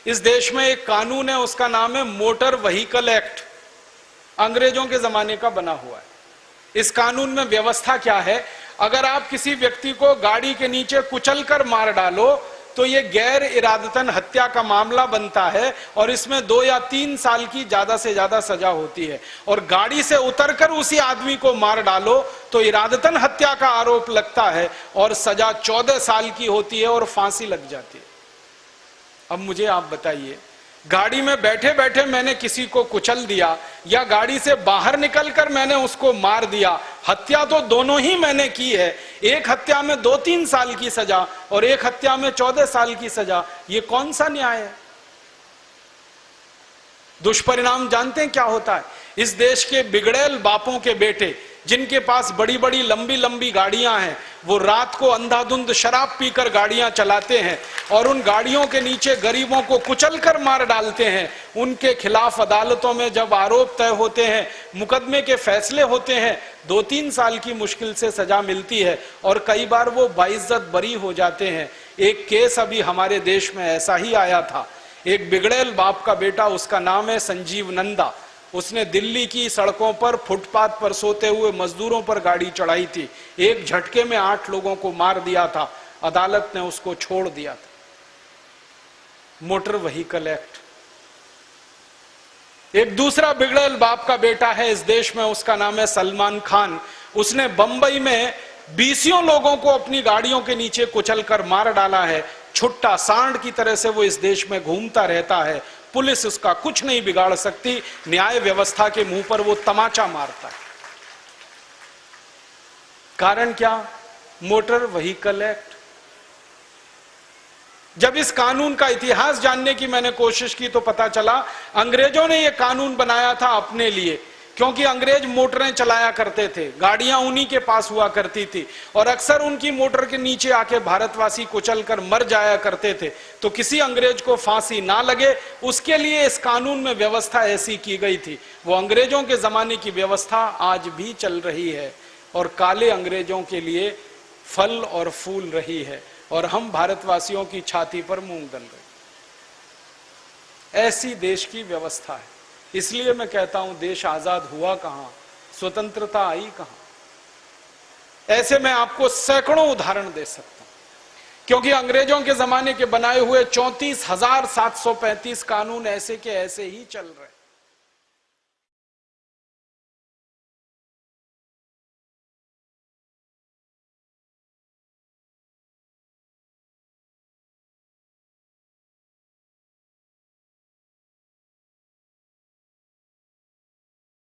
इस देश में एक कानून है, उसका नाम है मोटर व्हीकल एक्ट, अंग्रेजों के जमाने का बना हुआ है। इस कानून में व्यवस्था क्या है, अगर आप किसी व्यक्ति को गाड़ी के नीचे कुचलकर मार डालो तो यह गैर इरादतन हत्या का मामला बनता है और इसमें 2 या 3 साल की ज्यादा से ज्यादा सजा होती है। और गाड़ी से उतरकर उसी आदमी को मार डालो तो इरादतन हत्या का आरोप लगता है और सजा 14 साल की होती है और फांसी लग जाती है। अब मुझे आप बताइए, गाड़ी में बैठे बैठे मैंने किसी को कुचल दिया या गाड़ी से बाहर निकलकर मैंने उसको मार दिया, हत्या तो दोनों ही मैंने की है। एक हत्या में 2-3 साल की सजा और एक हत्या में 14 साल की सजा, ये कौन सा न्याय है? दुष्परिणाम जानते हैं क्या होता है? इस देश के बिगड़ैल बापों के बेटे जिनके पास बड़ी बड़ी लंबी लंबी गाड़ियां हैं, वो रात को अंधाधुंध शराब पीकर गाड़ियां चलाते हैं और उन गाड़ियों के नीचे गरीबों को कुचलकर मार डालते हैं। उनके खिलाफ अदालतों में जब आरोप तय होते हैं, मुकदमे के फैसले होते हैं, 2-3 साल की मुश्किल से सजा मिलती है और कई बार वो बाइज्जत बरी हो जाते हैं। एक केस अभी हमारे देश में ऐसा ही आया था। एक बिगड़ैल बाप का बेटा, उसका नाम है संजीव नंदा, उसने दिल्ली की सड़कों पर फुटपाथ पर सोते हुए मजदूरों पर गाड़ी चढ़ाई थी। एक झटके में 8 लोगों को मार दिया था। अदालत ने उसको छोड़ दिया था। Motor vehicle act. एक दूसरा बिगड़ैल बाप का बेटा है इस देश में, उसका नाम है सलमान खान। उसने बंबई में 20 लोगों को अपनी गाड़ियों के नीचे कुचलकर मार डाला है। छुट्टा सांड की तरह से वो इस देश में घूमता रहता है। पुलिस उसका कुछ नहीं बिगाड़ सकती, न्याय व्यवस्था के मुंह पर वो तमाचा मारता है। कारण क्या? Motor vehicle act. जब इस कानून का इतिहास जानने की मैंने कोशिश की तो पता चला अंग्रेजों ने यह कानून बनाया था अपने लिए, क्योंकि अंग्रेज मोटरें चलाया करते थे, गाड़ियां उन्हीं के पास हुआ करती थी और अक्सर उनकी मोटर के नीचे आके भारतवासी कुचलकर मर जाया करते थे। तो किसी अंग्रेज को फांसी ना लगे, उसके लिए इस कानून में व्यवस्था ऐसी की गई थी। वो अंग्रेजों के जमाने की व्यवस्था आज भी चल रही है और काले अंग्रेजों के लिए फल और फूल रही है और हम भारतवासियों की छाती पर मूंग दल रहे। ऐसी देश की व्यवस्था है। इसलिए मैं कहता हूं, देश आजाद हुआ कहां, स्वतंत्रता आई कहां। ऐसे मैं आपको सैकड़ों उदाहरण दे सकता हूं, क्योंकि अंग्रेजों के जमाने के बनाए हुए 34,735 कानून ऐसे के ऐसे ही चल रहे हैं।